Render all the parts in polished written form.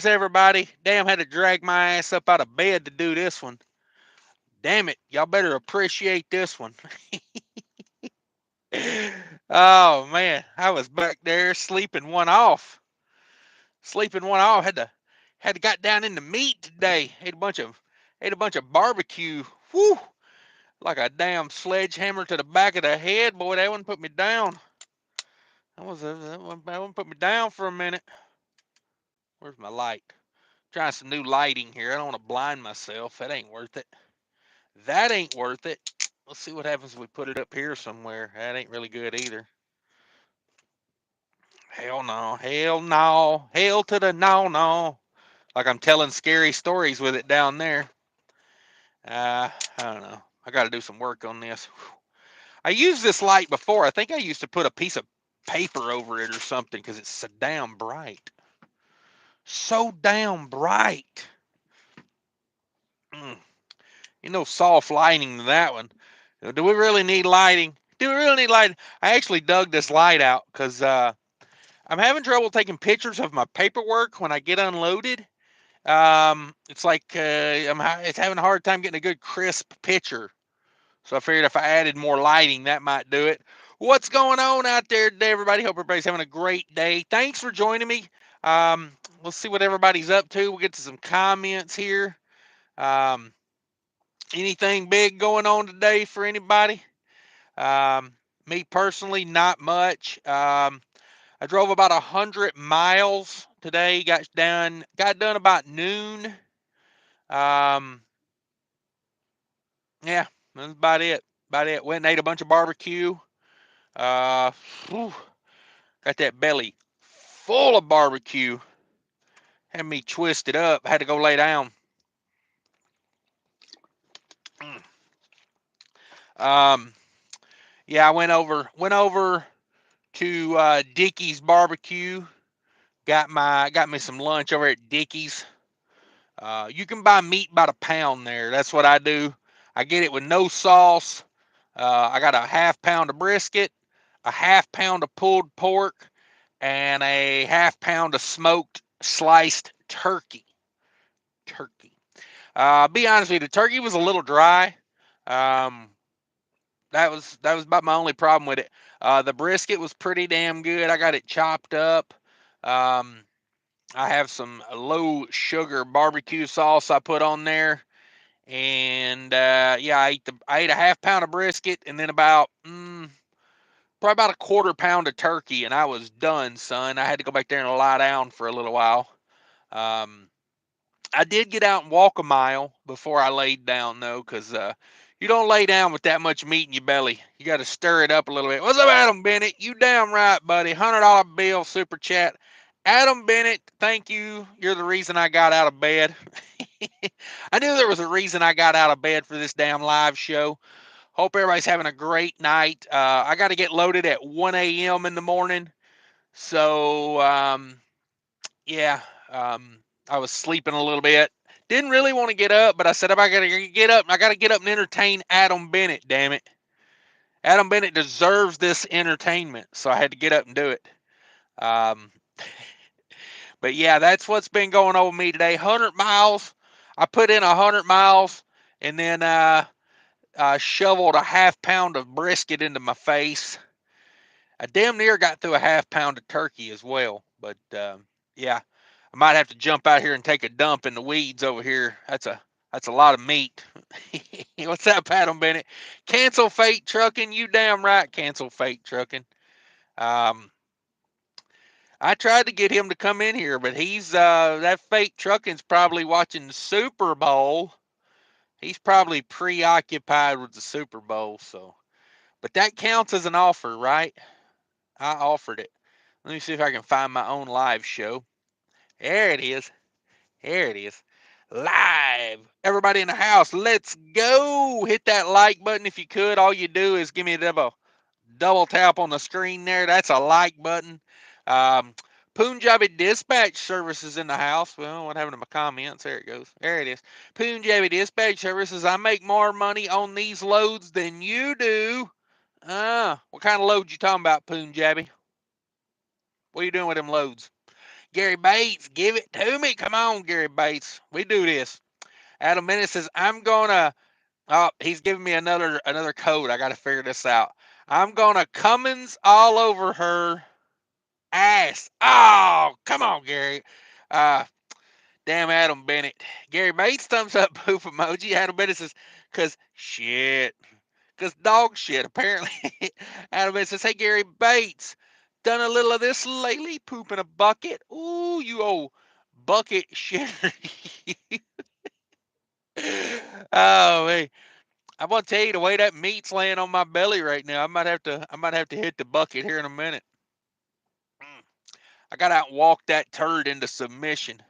everybody. Damn, had to drag my ass up out of bed to do this one. Damn it, y'all better appreciate this one. Oh man, I was back there sleeping one off. Sleeping one off. Had to got down into meat today. Ate a bunch of barbecue. Whew, like a damn sledgehammer to the back of the head. Boy, that one put me down. That one put me down for a minute. Where's my light? Trying some new lighting here. I don't want to blind myself. That ain't worth it. That ain't worth it. Let's see what happens if we put it up here somewhere. That ain't really good either. Hell no. Hell no. Hell to the no no. Like I'm telling scary stories with it down there. I don't know. I got to do some work on this. I used this light before. I think I used to put a piece of paper over it or something because it's so damn bright. So damn bright. Mm. Soft lighting to that one. Do we really need lighting? Do we really need lighting? I actually dug this light out because I'm having trouble taking pictures of my paperwork when I get unloaded. It's like it's having a hard time getting a good crisp picture. So I figured if I added more lighting, that might do it. What's going on out there today, everybody? Hope everybody's having a great day. Thanks for joining me. Let's see what everybody's up to. We'll get to some comments here. Um, Anything big going on today for anybody? Um, Me personally, not much. I drove about 100 miles today. Got done about noon. Um, yeah, that's about it. About it. Went and ate a bunch of barbecue. Uh, whew, got that belly full of barbecue. Had me twisted up. Had to go lay down. Mm. Um, yeah, I went over to Dickie's barbecue. Got me some lunch over at Dickie's. You can buy meat by the pound there. That's what I do. I get it with no sauce. I got a half pound of brisket, a half pound of pulled pork, and a half pound of smoked sliced turkey. Turkey. Be honest with you, the turkey was a little dry. Um, that was about my only problem with it. The brisket was pretty damn good. I got it chopped up. Um, I have some low sugar barbecue sauce I put on there, and yeah, I ate a half pound of brisket, and then probably about a quarter pound of turkey, and I was done, son. I had to go back there and lie down for a little while. Um, I did get out and walk a mile before I laid down, though, because you don't lay down with that much meat in your belly. You got to stir it up a little bit. What's up, Adam Bennett? You damn right, buddy. $100 bill, super chat. Adam Bennett, thank you. You're the reason I got out of bed. I knew there was a reason I got out of bed for this damn live show. Hope everybody's having a great night. I got to get loaded at 1 a.m. in the morning. So, yeah, I was sleeping a little bit. Didn't really want to get up, but I said, if I got to get up, I got to get up and entertain Adam Bennett, damn it. Adam Bennett deserves this entertainment, so I had to get up and do it. Um, but yeah, that's what's been going on with me today. 100 miles. I put in 100 miles and then shoveled a half pound of brisket into my face. I damn near got through a half pound of turkey as well. But yeah, I might have to jump out here and take a dump in the weeds over here. That's a lot of meat. What's up, Adam Bennett? Cancel Freight Trucking. You damn right, cancel Freight Trucking. Um, I tried to get him to come in here, but he's that Freight Trucking's probably watching the Super Bowl. He's probably preoccupied with the Super Bowl. So, but that counts as an offer, right? I offered it. Let me see if I can find my own live show. There it is. There it is. Live. Everybody in the house, let's go. Hit that like button if you could. All you do is give me a double tap on the screen there. That's a like button. Um, Punjabi Dispatch Services in the house. Well, what happened to my comments? There it goes. There it is. Punjabi Dispatch Services. I make more money on these loads than you do. What kind of loads you talking about, Punjabi? What are you doing with them loads? Gary Bates, give it to me. Come on, Gary Bates. We do this. Adam Bennett says, I'm gonna he's giving me another code. I gotta figure this out. I'm gonna Cummins all over her ass. Oh, come on, Gary. Uh damn Adam Bennett. Gary Bates thumbs up poop emoji. Adam Bennett says, cause shit. Cause dog shit, apparently. Adam Bennett says, hey Gary Bates, done a little of this lately, poop in a bucket. Ooh, you old bucket shitter. Oh man. I'm gonna tell you the way that meat's laying on my belly right now. I might have to hit the bucket here in a minute. Mm. I got out and walked that turd into submission.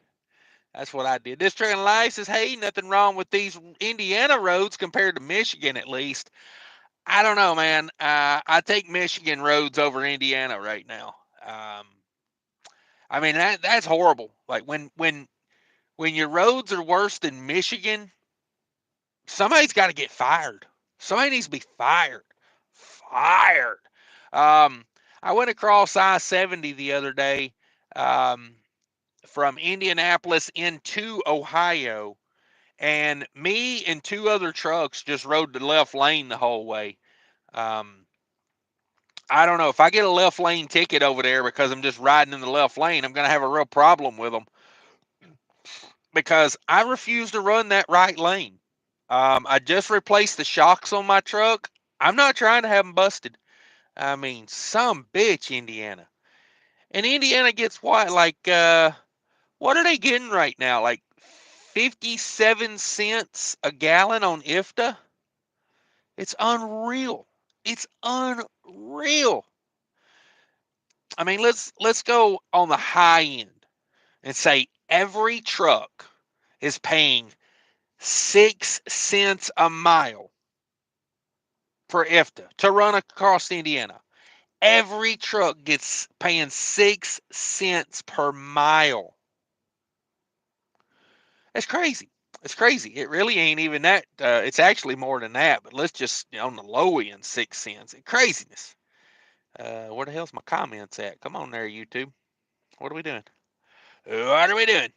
That's what I did. This Trucking Life says, hey, nothing wrong with these Indiana roads compared to Michigan, at least. I don't know, man. I take Michigan roads over Indiana right now. I mean that's horrible. Like when your roads are worse than Michigan, somebody's got to get fired. Somebody needs to be fired. Fired. Um, I went across I-70 the other day um, from Indianapolis into Ohio, and me and two other trucks just rode the left lane the whole way. Um, I don't know. If I get a left lane ticket over there because I'm just riding in the left lane, I'm going to have a real problem with them because I refuse to run that right lane. I just replaced the shocks on my truck. I'm not trying to have them busted. I mean, some bitch, Indiana. And Indiana gets what? Like, what are they getting right now? Like 57 cents a gallon on ifta? It's unreal. It's unreal. I mean, let's go on the high end and say every truck is paying 6 cents a mile for ifta to run across Indiana. Every truck gets paying 6 cents per mile. That's crazy. It's crazy. It really ain't even that. It's actually more than that, but let's just on the low end, 6 cents. Craziness. Where the hell's my comments at? Come on there, YouTube. What are we doing? What are we doing?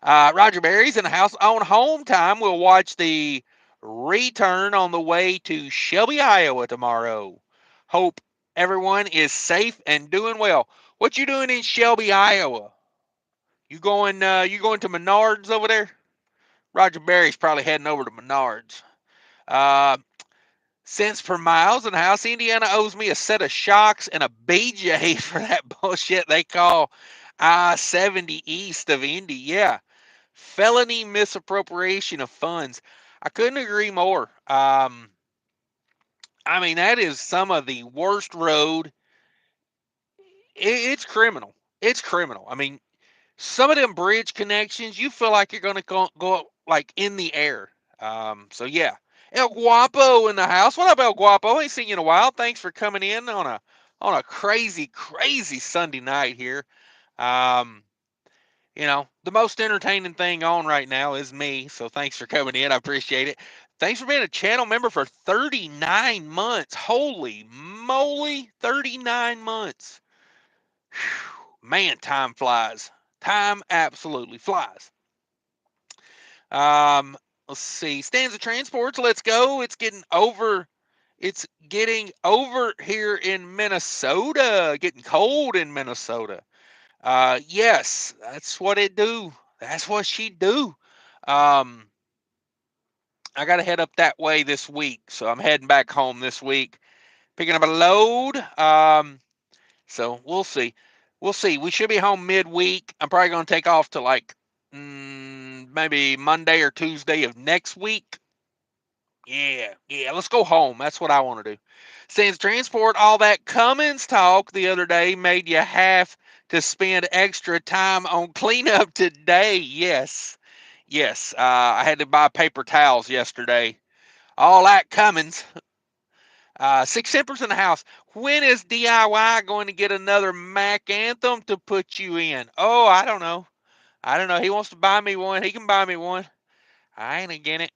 Roger Berry's in the house on home time. We'll watch the return on the way to Shelby, Iowa tomorrow. Hope everyone is safe and doing well. What you doing in Shelby, Iowa? You going to Menards over there? Roger Berry's probably heading over to Menards. Uh, Cents per miles in the house. Indiana owes me a set of shocks and a BJ for that bullshit they call I-70 east of Indy. Yeah. Felony misappropriation of funds. I couldn't agree more. I mean, that is some of the worst road. It's criminal. It's criminal. I mean, some of them bridge connections, you feel like you're going to go like in the air. So yeah, El Guapo in the house. What up, El Guapo? I ain't seen you in a while. Thanks for coming in on a crazy Sunday night here. Um, the most entertaining thing on right now is me. So thanks for coming in. I appreciate it. Thanks for being a channel member for 39 months. Holy moly, 39 months. Whew, man, time flies. Time absolutely flies. Let's see. Stanza Transports, let's go. It's getting over. It's getting over here in Minnesota. Getting cold in Minnesota. Yes, that's what it do. That's what she do. Um, I got to head up that way this week, so I'm heading back home this week, picking up a load. So we'll see. We'll see. We should be home midweek. I'm probably going to take off to like maybe Monday or Tuesday of next week. Yeah. Let's go home. That's what I want to do. Since transport, all that Cummins talk the other day made you have to spend extra time on cleanup today. Yes. I had to buy paper towels yesterday. All that Cummins. Six Simpers in the house. When is DIY going to get another Mac Anthem to put you in? Oh, I don't know. He wants to buy me one. He can buy me one. I ain't again it.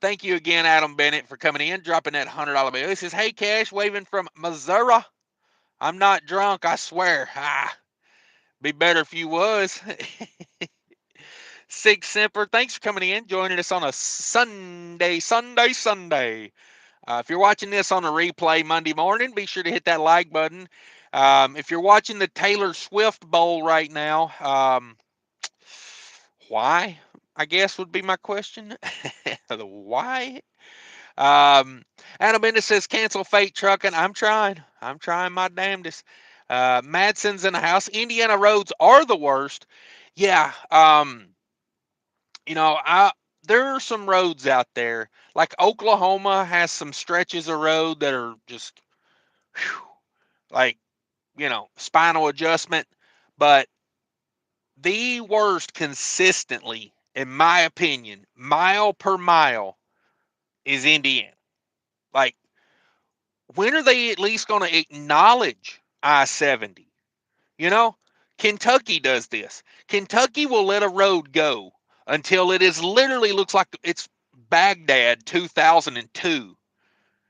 Thank you again, Adam Bennett, for coming in, dropping that $100 bill. He says, hey, Cash, waving from Missouri. I'm not drunk, I swear. Be better if you was. Sig Semper, thanks for coming in, joining us on a Sunday. If you're watching this on a replay Monday morning, be sure to hit that like button. If you're watching the Taylor Swift Bowl right now, why? I guess would be my question. The why? Adam Bendis says cancel Freight Truckin. I'm trying. I'm trying my damnedest. Madson's in the house. Indiana roads are the worst. Yeah. You know, there are some roads out there. Like Oklahoma has some stretches of road that are just whew, like, spinal adjustment. But the worst consistently, in my opinion, mile per mile, is Indiana. Like, when are they at least going to acknowledge I-70? You know, Kentucky does this. Kentucky will let a road go until it is literally looks like it's Baghdad 2002.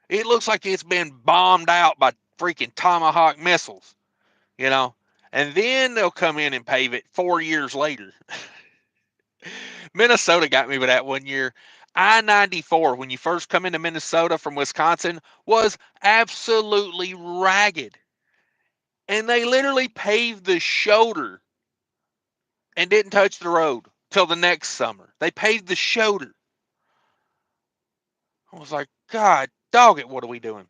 It looks like it's been bombed out by freaking Tomahawk missiles, you know, and then they'll come in and pave it 4 years later. Minnesota got me with that one year. I-94, when you first come into Minnesota from Wisconsin, was absolutely ragged. And they literally paved the shoulder and didn't touch the road till the next summer. They paved the shoulder. I was like, God dog it, what are we doing?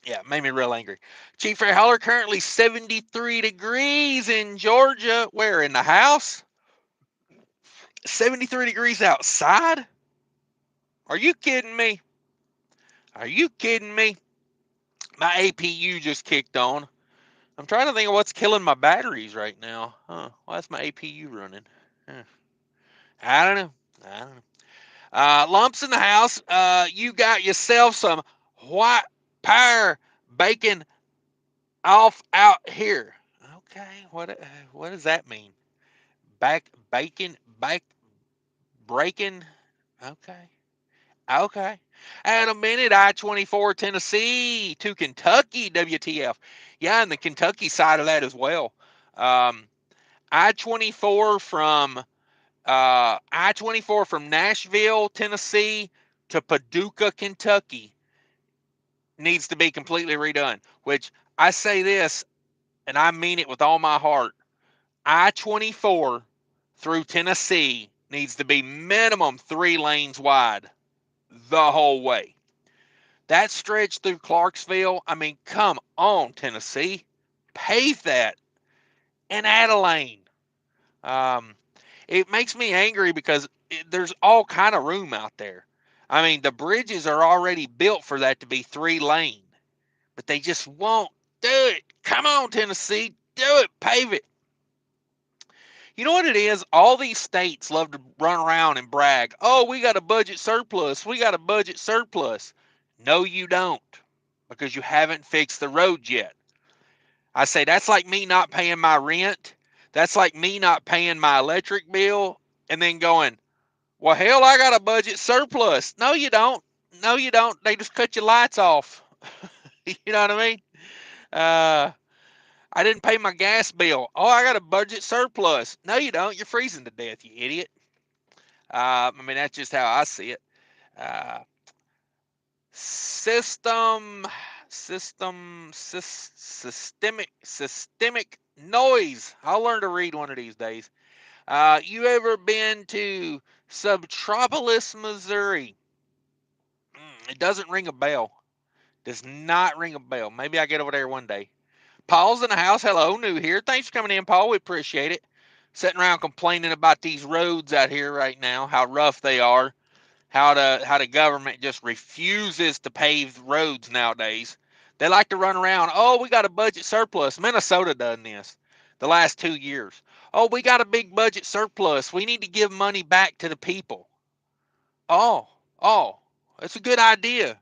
Yeah, it made me real angry. Chief Ray Holler, currently 73 degrees in Georgia. Where, in the house? 73 degrees outside? Are you kidding me? Are you kidding me? My APU just kicked on. I'm trying to think of what's killing my batteries right now. Why is my APU running? Huh. I don't know. I don't know. Lumps in the house. You got yourself some white power bacon off out here. Okay, what does that mean? Back breaking. Okay, okay. At a minute, I-24 Tennessee to Kentucky. WTF? Yeah, and the Kentucky side of that as well. Um, I-24 from I-24 from Nashville, Tennessee to Paducah, Kentucky needs to be completely redone, which I say this and I mean it with all my heart. I-24 through Tennessee needs to be minimum 3 lanes wide the whole way. That stretch through Clarksville, I mean, come on, Tennessee. Pave that and add a lane. Um, it makes me angry because there's all kind of room out there. I mean, the bridges are already built for that to be 3 lane, but they just won't do it. Come on, Tennessee, do it, pave it. You know what it is? All these states love to run around and brag. Oh, we got a budget surplus. We got a budget surplus. No, you don't, because you haven't fixed the roads yet. I say that's like me not paying my rent. That's like me not paying my electric bill and then going, well, hell, I got a budget surplus. No, you don't. No, you don't. They just cut your lights off. You know what I mean? Uh, I didn't pay my gas bill. Oh, I got a budget surplus. No, you don't. You're freezing to death, you idiot. I mean, that's just how I see it. Uh, system, systemic noise. I'll learn to read one of these days. You ever been to Subtropolis, Missouri? It doesn't ring a bell. Does not ring a bell. Maybe I get over there one day. Paul's in the house. Hello, new here. Thanks for coming in, Paul. We appreciate it. Sitting around complaining about these roads out here right now, how rough they are, how the government just refuses to pave roads nowadays. They like to run around. Oh, we got a budget surplus. Minnesota done this the last 2 years. Oh, we got a big budget surplus. We need to give money back to the people. Oh, oh, that's a good idea.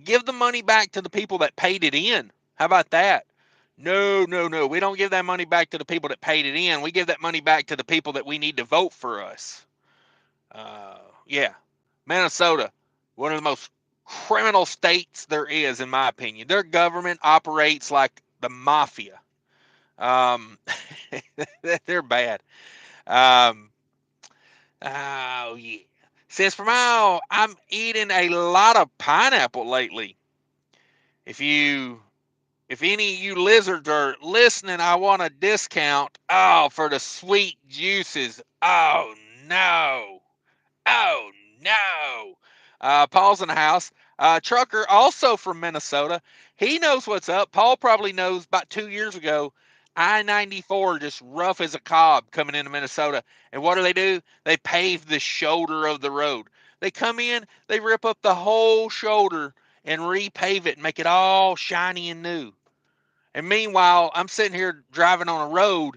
Give the money back to the people that paid it in. How about that? No, no, no. We don't give that money back to the people that paid it in. We give that money back to the people that we need to vote for us. Yeah. Minnesota, one of the most criminal states there is, in my opinion. Their government operates like the mafia. Um, they're bad. Um, oh yeah. Says for now, I'm eating a lot of pineapple lately. If you, if any of you lizards are listening, I want a discount. Oh, for the sweet juices. Oh no. Oh no. Paul's in the house. Trucker, also from Minnesota. He knows what's up. Paul probably knows about 2 years ago, I-94 just rough as a cob coming into Minnesota. And what do? They pave the shoulder of the road. They come in, they rip up the whole shoulder and repave it and make it all shiny and new. And meanwhile, I'm sitting here driving on a road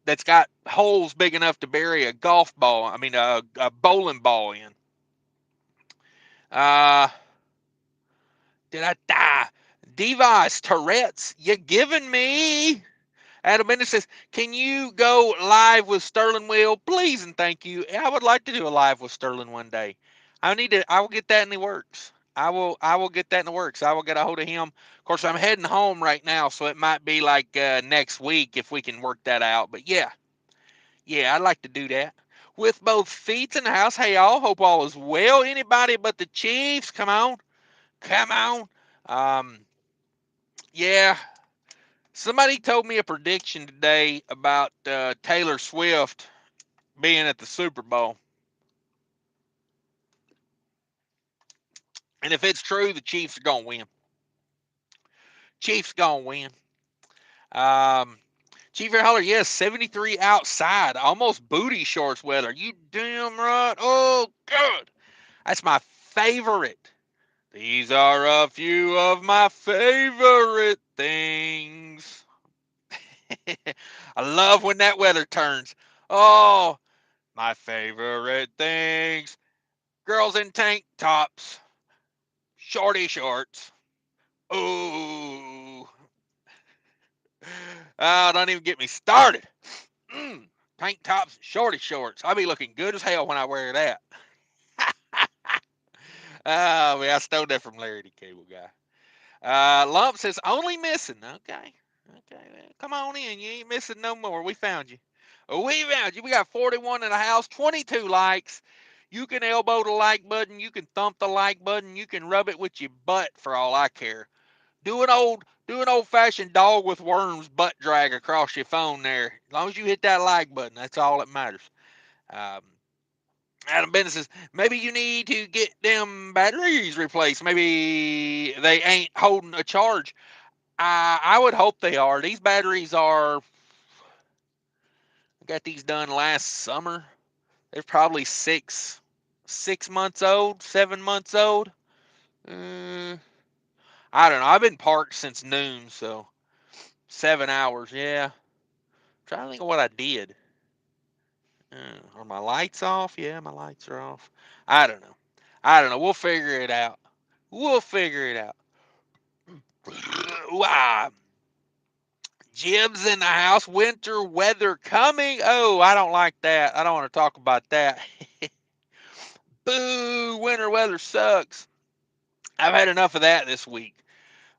that's got holes big enough to bury a golf ball, a bowling ball in. Uh, did I die? Device Tourette's, you giving me? Adam Bennett says, can you go live with Sterling Will? Please and thank you. I would like to do a live with Sterling one day. I will get that in the works. I will get that in the works. I will get a hold of him. Of course, I'm heading home right now, so it might be like next week if we can work that out. But yeah, I'd like to do that. With both feet in the house. Hey, y'all. Hope all is well. Anybody but the Chiefs. Come on. Come on. Um, yeah. Somebody told me a prediction today about Taylor Swift being at the Super Bowl. And if it's true, the Chiefs are going to win. Chiefs going to win. Chief Air Holler, yes, 73 outside. Almost booty shorts weather. You damn right. Oh, good. That's my favorite. These are a few of my favorite things. I love when that weather turns. Oh, my favorite things. Girls in tank tops, shorty shorts. Ooh. Oh, don't even get me started. Tank tops, shorty shorts. I'll be looking good as hell when I wear that. Oh, I stole that from Larry the Cable Guy. Lump says, only missing. Okay. Okay. Come on in. You ain't missing no more. We found you. We found you. We got 41 in the house, 22 likes. You can elbow the like button. You can thump the like button. You can rub it with your butt for all I care. Do an old fashioned dog with worms butt drag across your phone there. As long as you hit that like button, that's all that matters. Um, Adam Bennett says, maybe you need to get them batteries replaced. Maybe they ain't holding a charge. I would hope they are. These batteries are, I got these done last summer. They're probably 6 months old, 7 months old. I don't know. I've been parked since noon, so 7 hours. Yeah. Trying to think of what I did. Are my lights off? Yeah, my lights are off. I don't know. I don't know. We'll figure it out. We'll figure it out. Wow. Jibs in the house. Winter weather coming. Oh, I don't like that. I don't want to talk about that. Boo. Winter weather sucks. I've had enough of that this week.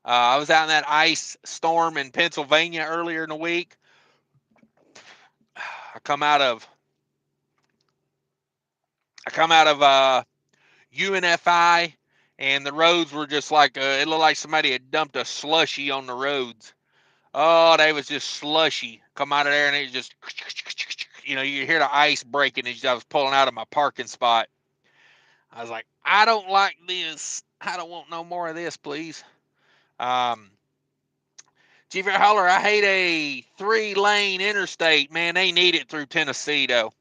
I was out in that ice storm in Pennsylvania earlier in the week. I come out of UNFI, and the roads were just like it looked like somebody had dumped a slushy on the roads. Oh, they was just slushy. Come out of there, and it just, you hear the ice breaking as I was pulling out of my parking spot. I was like, I don't like this. I don't want no more of this, please. Um, Chief Air Holler, I hate a 3-lane interstate. Man, they need it through Tennessee, though.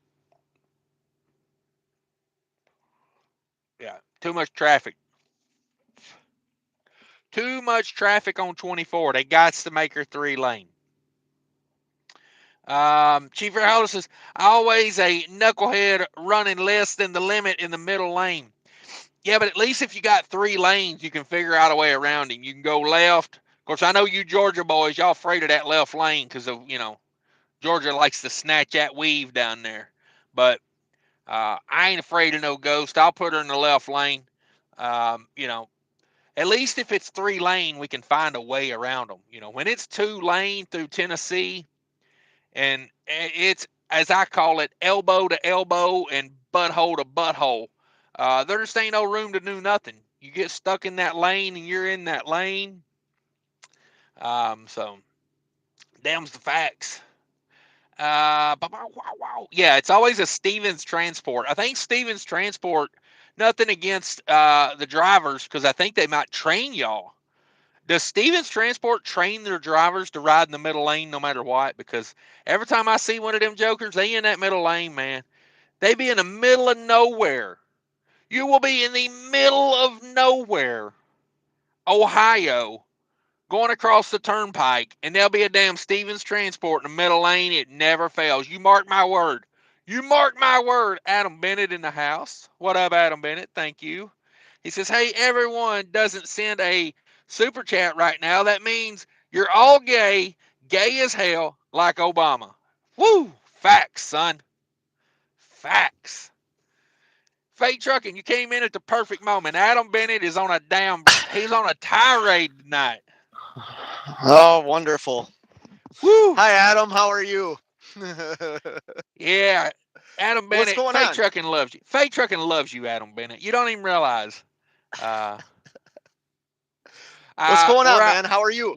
Yeah, too much traffic. Too much traffic on 24. They got to make her 3-lane. Chief Air Holler says, always a knucklehead running less than the limit in the middle lane. Yeah, but at least if you got 3 lanes, you can figure out a way around him. You can go left. Of course, I know you Georgia boys, y'all afraid of that left lane because of, Georgia likes to snatch that weave down there. But I ain't afraid of no ghost. I'll put her in the left lane. Um, you know, At least if it's 3 lane, we can find a way around them. When it's 2 lane through Tennessee, and it's, as I call it, elbow to elbow and butthole to butthole. There just ain't no room to do nothing. You get stuck in that lane, and you're in that lane. So, them's the facts. Yeah, it's always a Stevens Transport. I think Stevens Transport. Nothing against the drivers, because I think they might train y'all. Does Stevens Transport train their drivers to ride in the middle lane no matter what? Because every time I see one of them jokers, they in that middle lane, man. They be in the middle of nowhere. You will be in the middle of nowhere, Ohio, going across the turnpike, and there'll be a damn Stevens Transport in the middle lane. It never fails. You mark my word. You mark my word. Adam Bennett in the house. What up, Adam Bennett? Thank you. He says, hey, everyone doesn't send a super chat right now. That means you're all gay as hell, like Obama. Woo! Facts, son. Facts. Freight trucking, you came in at the perfect moment. Adam Bennett is on he's on a tirade tonight. Oh, wonderful. Woo! Hi, Adam. How are you? Yeah, Adam What's Bennett, going Freight on? trucking loves you. Freight trucking loves you, Adam Bennett. You don't even realize. Uh, What's going we're on, out. man? How are you?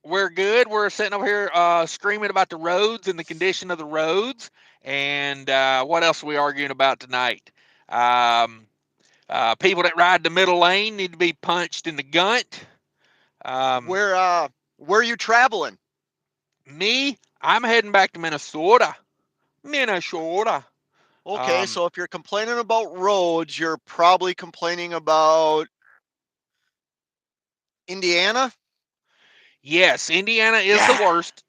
We're good. We're sitting over here screaming about the roads and the condition of the roads, and what else are we arguing about tonight? Um, People that ride the middle lane need to be punched in the gut. Um, Where are you traveling? Me, I'm heading back to Minnesota. Minnesota. Okay, Um, so if you're complaining about roads, you're probably complaining about Indiana. yes, Indiana is the Yeah, worst.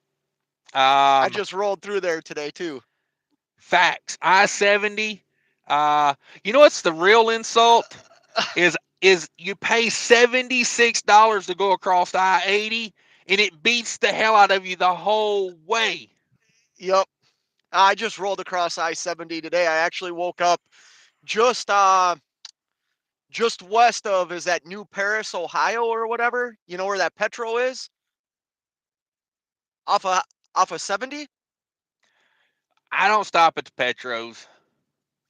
I Um, just rolled through there today too. Facts. I-70. Uh, you know what's the real insult? Is you pay $76 to go across I-80, and it beats the hell out of you the whole way. Yep, I just rolled across I-70 today. I actually woke up just uh just west of, is that New Paris, Ohio, or whatever? You know where that Petro is? Off of off of 70? I don't stop at the Petros.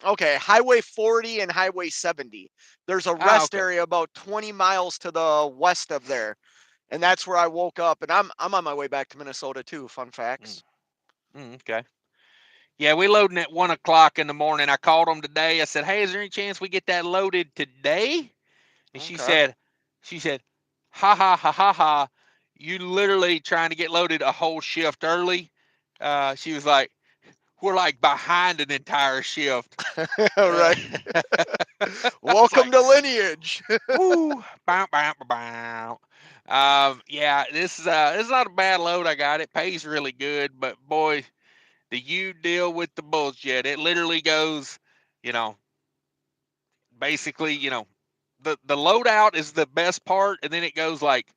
Okay, Highway 40 and Highway 70. There's a Ah, rest okay. area about 20 miles to the west of there. And that's where I woke up, and I'm on my way back to Minnesota too. Fun Mm, facts. okay. Yeah, we loading at 1 o'clock in the morning. I called them today. I said, "Hey, is there any chance we get that loaded today?" And she Okay. said, "She said, ha ha ha ha ha, you literally trying to get loaded a whole shift early." She was like, "We're like behind an entire shift." All Uh, right. I was Welcome like, to Lineage. "Whoo, bow bow bow bow." Yeah, this is not a bad load. I got it. Pays really good, but boy, do you deal with the bullshit? It literally goes, you know, basically, the loadout is the best part, and then it goes like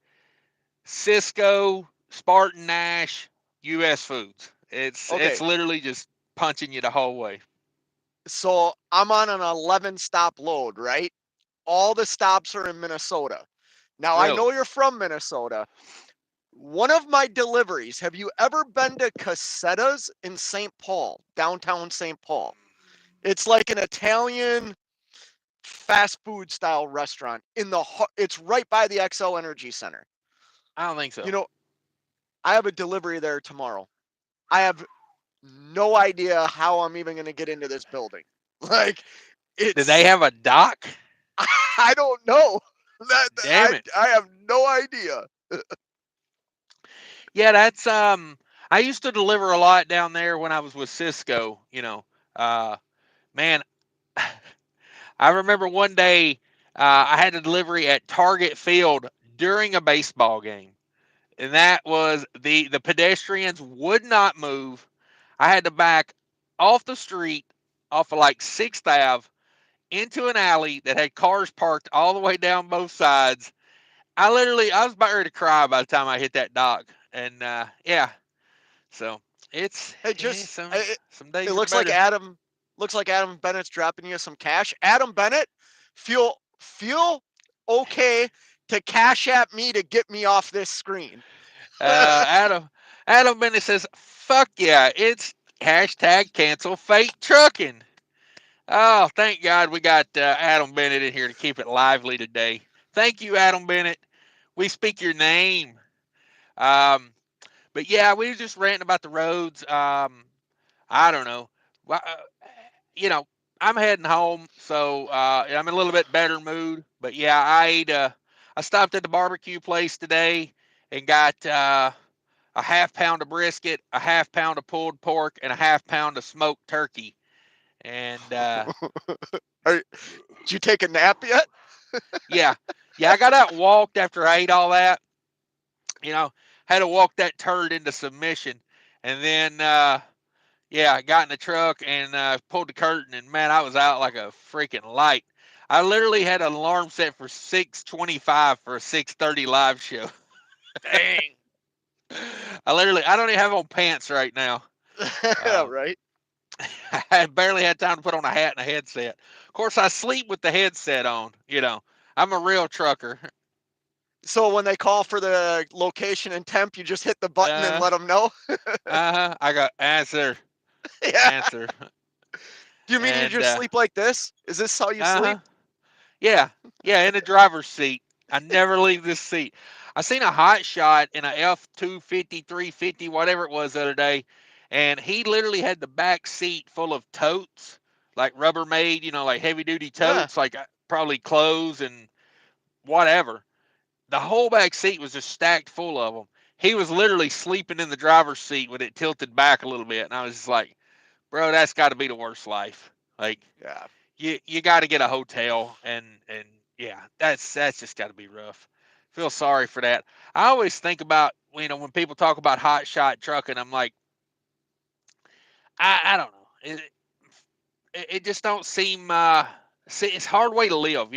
Cisco, Spartan Nash, U.S. Foods. It's Okay, literally just punching you the whole way. so I'm on an 11 stop load, right? All the stops are in Minnesota. Now I Really? know you're from Minnesota. One of my deliveries, have you ever been to Casetta's in St. Paul, downtown St. Paul? It's like an Italian fast food style restaurant it's right by the XL Energy Center. I don't think You so. know, I have a delivery there tomorrow. I have no idea how I'm even going to get into this building. Like Do they it's have a dock? I don't know. That Damn it. I have no idea. Yeah, that's I used to deliver a lot down there when I was with Cisco, Uh man, I remember one day I had a delivery at Target Field during a baseball game. And that was the pedestrians would not move. I had to back off the street, off of like 6th Ave, into an alley that had cars parked all the way down both sides. I was about ready to cry by the time I hit that dock. And yeah, so It it's just some it days are looks like better. Adam Bennett's dropping you some cash. Adam Bennett, feel okay to cash at me to get me off this screen. Adam Bennett says, "Fuck yeah, it's hashtag cancel fate trucking." Oh, thank God we got Adam Bennett in here to keep it lively today. Thank you, Adam Bennett. We speak your name. Um, but yeah, we were just ranting about the roads. I don't know. Well, you know, I'm heading home, so I'm in a little bit better mood. But yeah, I stopped at the barbecue place today and got a half pound of brisket, a half pound of pulled pork, and a half pound of smoked turkey. And Did you take a nap yet? yeah, yeah, I got out and walked after I ate all that. You know, had to walk that turd into submission, and then yeah, I got in the truck and pulled the curtain, and man, I was out like a freaking light. I literally had an alarm set for 6:25 for a 6:30 live show. Dang. I don't even have on pants right now. Yeah, Uh, right. I barely had time to put on a hat and a headset. Of course, I sleep with the headset on. You know, I'm a real trucker. So when they call for the location and temp, you just hit the button and Uh, let them know. I got answer, Yeah. answer, Do you mean you and just sleep like this? Is this how you uh huh. sleep? Yeah, yeah, in the driver's seat. I never leave this seat. I seen a hot shot in a F250, 350, whatever it was the other day, and he literally had the back seat full of totes, like Rubbermaid, you know, like heavy duty Yeah. totes, like probably clothes and whatever. The whole back seat was just stacked full of them. He was literally sleeping in the driver's seat with it tilted back a little bit, and I was just like, bro, that's got to be the worst life. Like, Yeah. you got to get a hotel, and yeah, that's just got to be rough. Feel sorry for that. I always think about, when people talk about hot shot trucking, I'm like, I don't know. It just don't seem. See, it's a hard way to live.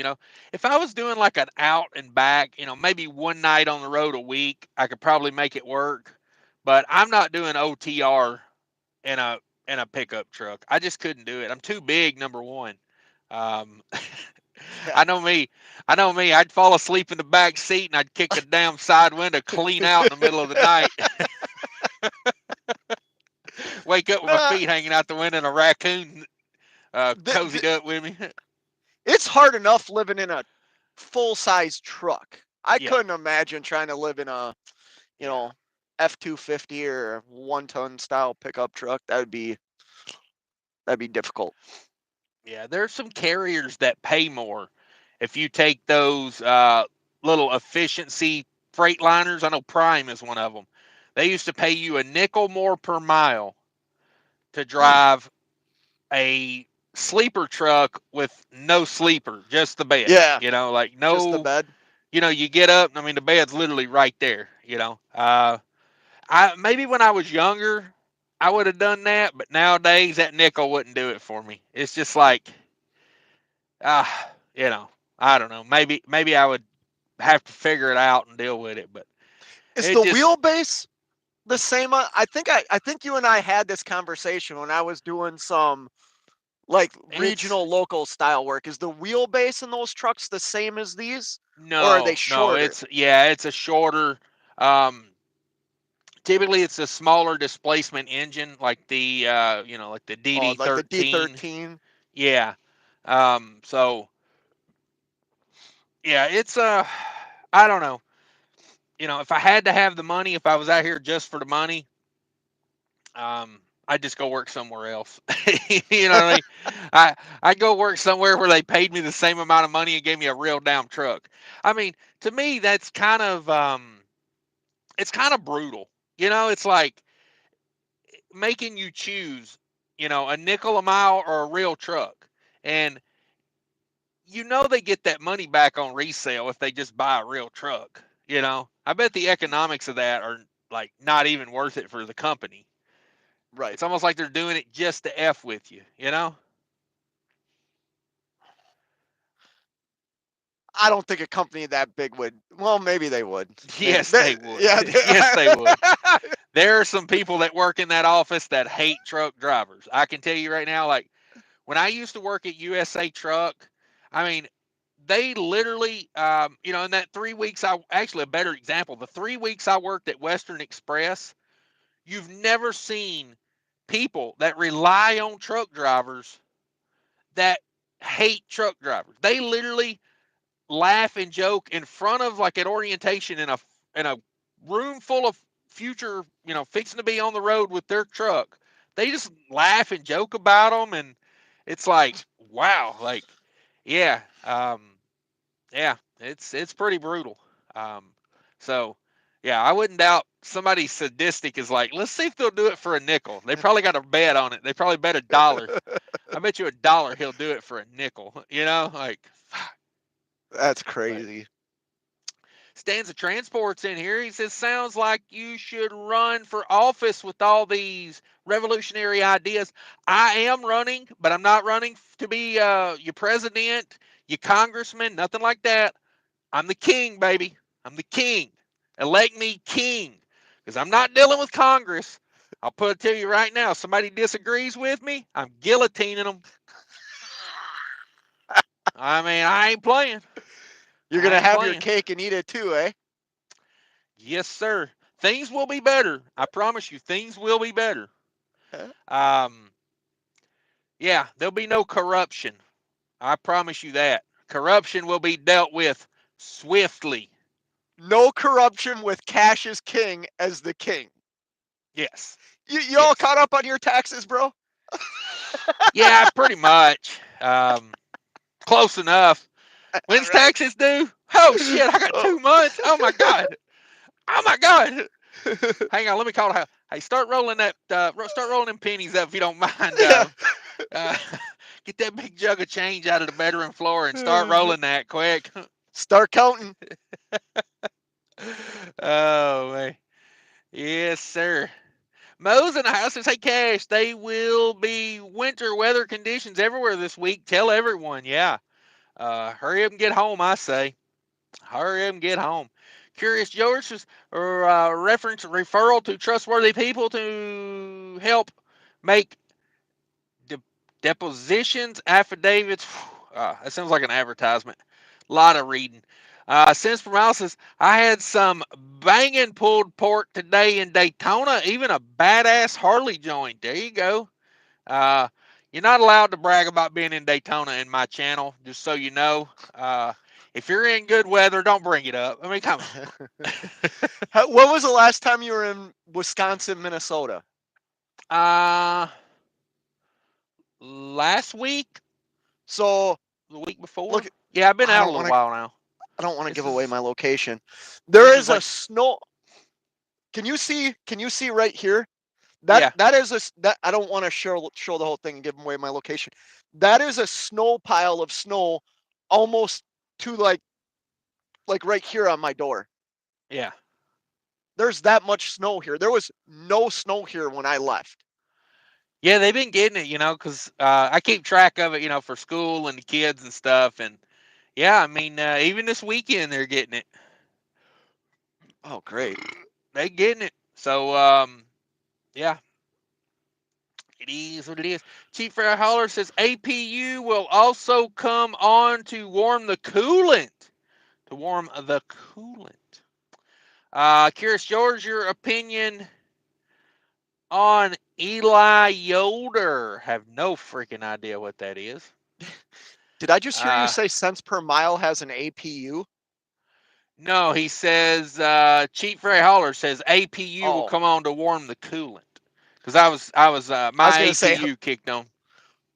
If I was doing like an out and back, maybe one night on the road a week, I could probably make it work. But I'm not doing OTR in a pickup truck. I just couldn't do it. I'm too big. Number one. Um, Yeah. I know me. I know me. I'd fall asleep in the back seat and I'd kick the damn side window clean out in the middle of the night. Wake up with my Nah, feet hanging out the window and a raccoon th- cozied th- up with me. it's hard enough living in a full size truck. I Yeah, couldn't imagine trying to live in a, you yeah, know, F250 or 1 ton style pickup truck. That'd be difficult. yeah. There's some carriers that pay more if you take those little efficiency Freightliners. I know Prime is one of them. They used to pay you a nickel more per mile to Hmm. drive a sleeper truck with no sleeper, just the bed. Yeah, Like just the no, bed. you get up. I mean, the bed's literally right there. I maybe when I was younger, I would have done that, but nowadays that nickel wouldn't do it for me. It's just like, ah, I don't know. Maybe I would have to figure it out and deal with it, but Is it the just wheelbase the same? I think you and I had this conversation when I was doing some like it's regional local style work. Is the wheelbase in those trucks the same as these, or are they no, shorter? it's a shorter. Um, Typically it's a smaller displacement engine like the like the Oh, like the DD13. D13. Yeah. So yeah, it's I don't know. If I had to have the money, if I was out here just for the money, I'd just go work somewhere else. You know what I mean? I'd go work somewhere where they paid me the same amount of money and gave me a real damn truck. I mean, to me that's kind of it's kind of brutal. It's like making you choose, a nickel a mile or a real truck. And they get that money back on resale if they just buy a real truck. I bet the economics of that are like not even worth it for the company. Right. It's almost like they're doing it just to F with you. I don't think a company that big would. Well, maybe they would. Maybe. Yes, they would. Yeah. Yes, they would. There are some people that work in that office that hate truck drivers. I can tell you right now, like when I used to work at USA Truck, I mean, they literally, in that 3 weeks, actually a better example, the 3 weeks I worked at Western Express, you've never seen people that rely on truck drivers that hate truck drivers. They literally laugh and joke in front of like an orientation in a room full of future, fixing to be on the road with their truck. They just laugh and joke about them, and it's like, wow, like, yeah, yeah, it's pretty brutal. Um, so, yeah, I wouldn't doubt somebody sadistic is like, let's see if they'll do it for a nickel. They probably got a bet on it. They probably bet $1. I bet you $1 he'll do it for a nickel. Like, That's but crazy. Stanza Transport's in here. He says, sounds like you should run for office with all these revolutionary ideas. I am running, but I'm not running to be your president, your congressman, nothing like that. I'm the king, baby. I'm the king. Elect me king. Because I'm not dealing with Congress. I'll put it to you right now. Somebody disagrees with me, I'm guillotining them. I mean, I ain't playing. You're I gonna ain't have your playing. cake and eat it too, eh? Yes, sir. Things will be better. I promise you, things will be better. Um, yeah, there'll be no corruption. I promise you that. Corruption will be dealt with swiftly. No corruption with Cash is King as the king. Yes. You all Yes. caught up on your taxes, bro? Yeah, pretty much. Close enough. All When's right. taxes due? Oh shit! I got Oh. 2 months. Oh my god! Oh my god! Hang on, let me call. Hey, start rolling that. Start rolling them pennies up if you don't mind. Yeah. Uh, get that big jug of change out of the bedroom floor and start rolling that quick. Start counting. Oh man, yes sir. Mo's in the house says, "Hey Cash, they will be winter weather conditions everywhere this week. Tell everyone, yeah. Hurry up and get home, I say. Hurry up and get home." Curious George is reference referral to trustworthy people to help make de- depositions, affidavits. That sounds like an advertisement. A lot of reading. Since from says, I had some banging pulled pork today in Daytona, even a badass Harley joint. There you go. Uh, you're not allowed to brag about being in Daytona in my channel, just so you know. If you're in good weather, don't bring it up. I mean, come on. When was the last time you were in Wisconsin, Minnesota? uh, Last week, So the week before. look, Yeah, I've been I out a don't little want to. while now. I don't want to This give away is my location. this There is is a like, snow. Can you see? Can you see right here? yeah, That is that. I don't want to show the whole thing and give away my location. That is a snow pile of snow, almost to like right here on my door. yeah. There's that much snow here. There was no snow here when I left. Yeah, they've been getting it, because I keep track of it, for school and the kids and stuff. And yeah, I mean, even this weekend they're getting it. Oh, great. They getting it. So, yeah, it is what it is. Chief Fair Holler says APU will also come on to warm the coolant. To warm the coolant. Curious George, your opinion on Eli Yoder? Have no freaking idea what that is. Did I just hear you Uh, say cents per mile has an APU? no, he says Cheap Freight Hauler says APU will Oh, come on to warm the coolant. Because I was I was my gonna say APU kicked on.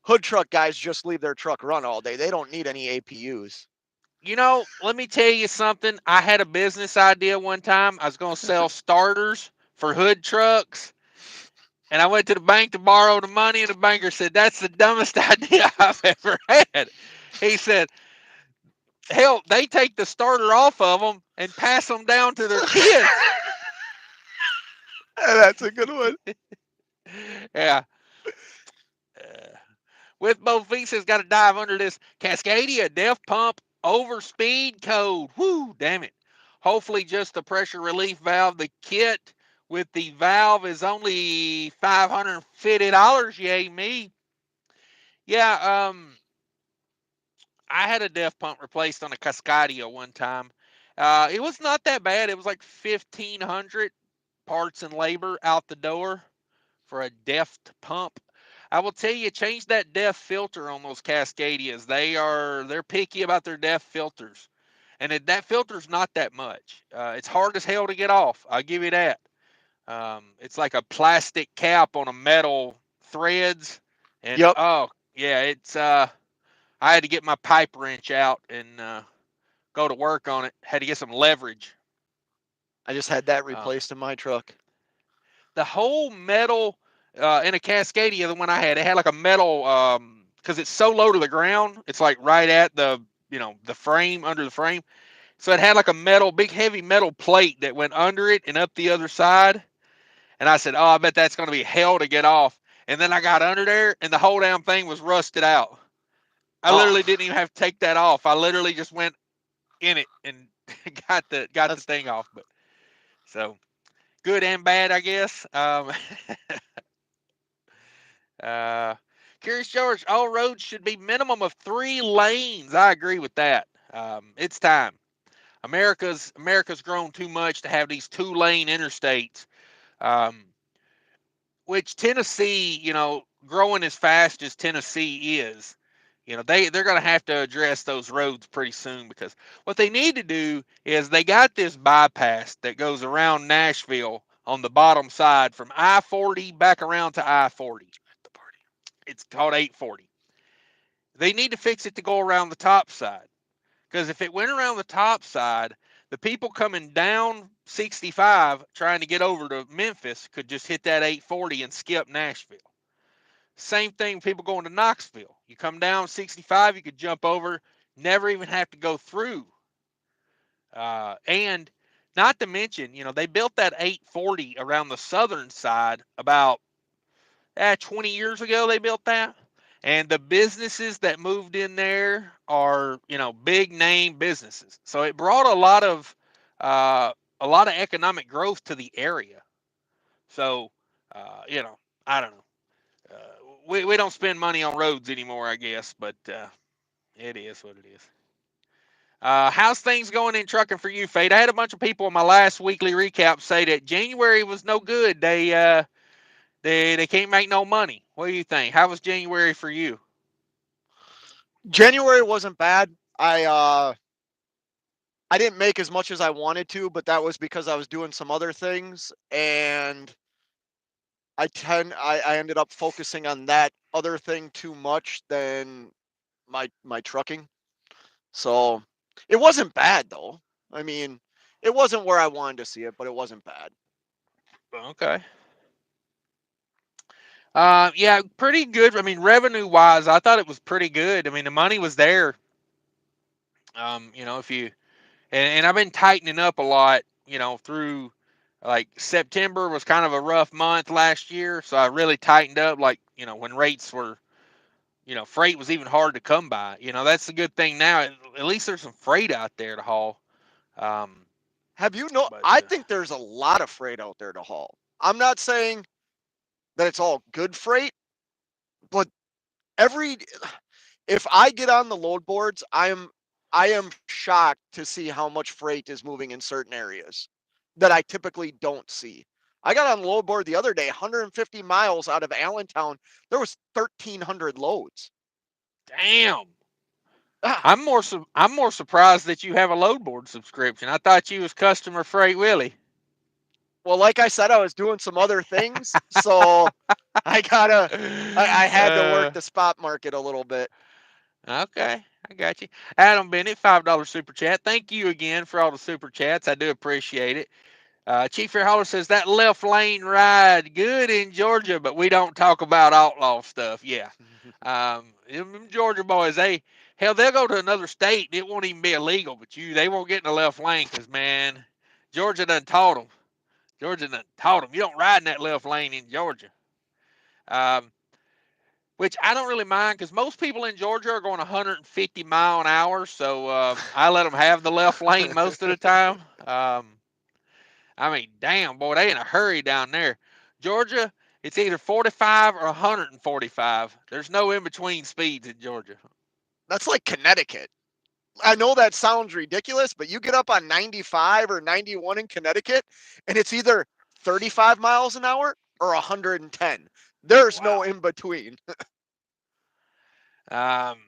hood truck guys just leave their truck run all day. They don't need any APUs. Let me tell you something. I had a business idea one time. I was going to sell starters for hood trucks. And I went to the bank to borrow the money, and the banker said, "That's the dumbest idea I've ever had." He said, "Hell, they take the starter off of them and pass them down to their kids." That's a good one. Yeah. Uh, with both feet has got to dive under this Cascadia def pump over speed code. Whoo, damn it. Hopefully just the pressure relief valve. The kit with the valve is only $550. Yay me. Yeah, I had a DEF pump replaced on a Cascadia one time. It was not that bad. It was like 1,500 parts and labor out the door for a deft pump. I will tell you, change that def filter on those Cascadias. They're picky about their def filters, and that filter's not that much. It's hard as hell to get off. I'll give you that. It's like a plastic cap on a metal threads, and Yep, oh yeah, it's I had to get my pipe wrench out and go to work on it. Had to get some leverage. I just had that Um, replaced in my truck. the whole metal in a Cascadia, the one I had, it had like a metal because it's so low to the ground. It's like right at the the frame under the frame. So it had like a metal, big heavy metal plate that went under it and up the other side. And I said, "Oh, I bet that's going to be hell to get off." And then I got under there, and the whole damn thing was rusted out. I Oh, literally didn't even have to take that off. I literally just went in it and got the that's thing off. But so good and bad, I guess. Uh, Curious George, all roads should be minimum of 3 lanes. I agree with that. It's time. America's grown too much to have these 2 lane interstates. Um, which Tennessee, growing as fast as Tennessee is, they're going to have to address those roads pretty soon because what they need to do is they got this bypass that goes around Nashville on the bottom side from I-40 back around to I-40. the party. It's called 840. They need to fix it to go around the top side because if it went around the top side, the people coming down 65 trying to get over to Memphis could just hit that 840 and skip Nashville. Same thing, people going to Knoxville. You come down 65, you could jump over, never even have to go through. And not to mention, they built that 840 around the southern side about 20 years ago. They built that. And the businesses that moved in there are, big name businesses. So it brought uh, a lot of economic growth to the area. So, I don't know. Uh, we don't spend money on roads anymore, I guess, but it is what it is. How's things going in trucking for you, Fade? I had a bunch of people in my last weekly recap say that January was no good. They can't make no money. What do you think? How was January for you? January wasn't bad. I didn't make as much as I wanted to, but that was because I was doing some other things, and I ended up focusing on that other thing too much than my trucking. So it wasn't bad though. I mean, it wasn't where I wanted to see it, but it wasn't bad. Okay. Yeah, pretty good. I mean, revenue wise, I thought it was pretty good. I mean, the money was there. If you and I've been tightening up a lot, through like September was kind of a rough month last year, so I really tightened up like, when rates were, freight was even hard to come by. That's the good thing now. At least there's some freight out there to haul. Um, Have you know? but I think there's a lot of freight out there to haul. I'm not saying that it's all good freight, but every if I get on the load boards, I am shocked to see how much freight is moving in certain areas that I typically don't see. I got on load board the other day, 150 miles out of Allentown. There was 1,300 loads. damn, Ah, I'm more surprised that you have a load board subscription. I thought you was customer freight Willie. well, like I said, I was doing some other things, so I gotta. I had to work uh, the spot market a little bit. okay, I got you. Adam Bennett, $5 super chat. Thank you again for all the super chats. I do appreciate it. Chief Fair Holler says that left lane ride good in Georgia, but we don't talk about outlaw stuff. Yeah, them Georgia boys, they'll go to another state. It won't even be illegal, but they won't get in the left lane because man, Georgia done taught them. Georgia done taught them. You don't ride in that left lane in Georgia. Um, which I don't really mind because most people in Georgia are going 150 mile an hour, so I let them have the left lane most of the time. I mean, damn, boy, they in a hurry down there. Georgia, it's either 45 or 145. There's no in between speeds in Georgia. That's like Connecticut. I know that sounds ridiculous, but you get up on 95 or 91 in Connecticut, and it's either 35 miles an hour or 110. There's no Wow. in between. Um,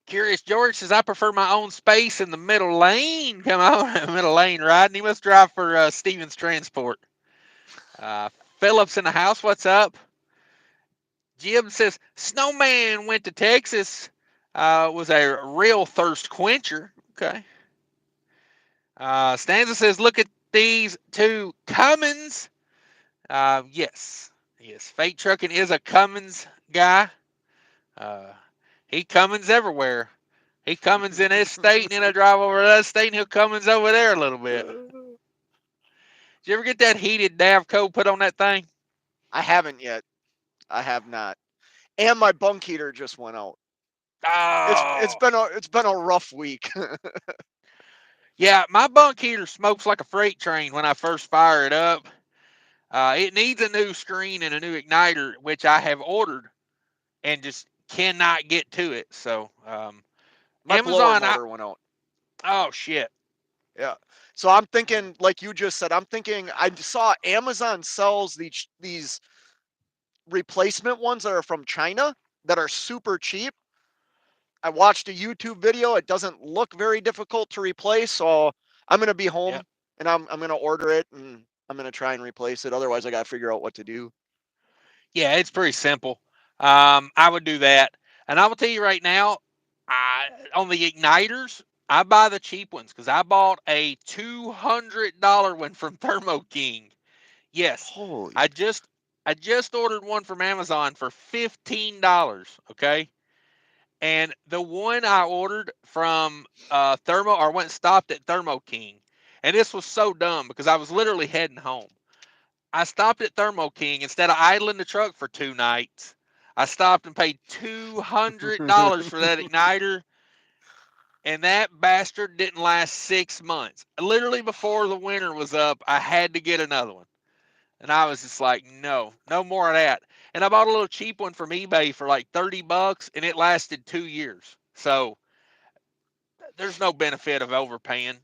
Curious George says I prefer my own space in the middle lane. Come on, middle lane riding. He must drive for Stevens Transport. Uh, Phillips in the house. What's up? Jim says Snowman went to Texas. Was a real thirst quencher. Okay. Stanza says look at these two Cummins. Yes. Yes. Freight Trucking is a Cummins guy. Uh, he Cummins everywhere. He Cummins in his state, and then I drive over to that state, and he'll Cummins over there a little bit. Did you ever get that heated Davco put on that thing? I haven't yet. I have not. And my bunk heater just went out. It's Oh, been a rough week. yeah. My bunk heater smokes like a freight train when I first fire it up. It needs a new screen and a new igniter, which I have ordered and just cannot get to it. So, My blower Amazon, motor went out. oh shit, Yeah. So I'm thinking, like you just said, I'm thinking I saw Amazon sells these replacement ones that are from China that are super cheap. I watched a YouTube video. It doesn't look very difficult to replace, so I'm gonna be yep. home and I'm gonna order it and I'm gonna try and replace it. Otherwise, I gotta figure out what to do. Yeah, it's pretty simple. I would do that. And I will tell you right now, on the igniters, I buy the cheap ones because I bought a $200 one from Thermo King. Yes, Holy! I just I just ordered one from Amazon for $15. Okay, and the one I ordered from Thermo or went and stopped at Thermo King, and this was so dumb because I was literally heading home. I stopped at Thermo King instead of idling the truck for 2 nights. I stopped and paid $200 for that igniter, and that bastard didn't last 6 months. Literally before the winter was up, I had to get another one, and I was just like, no, no more of that. And I bought a little cheap one from eBay for like $30, and it lasted 2 years. So there's no benefit of overpaying.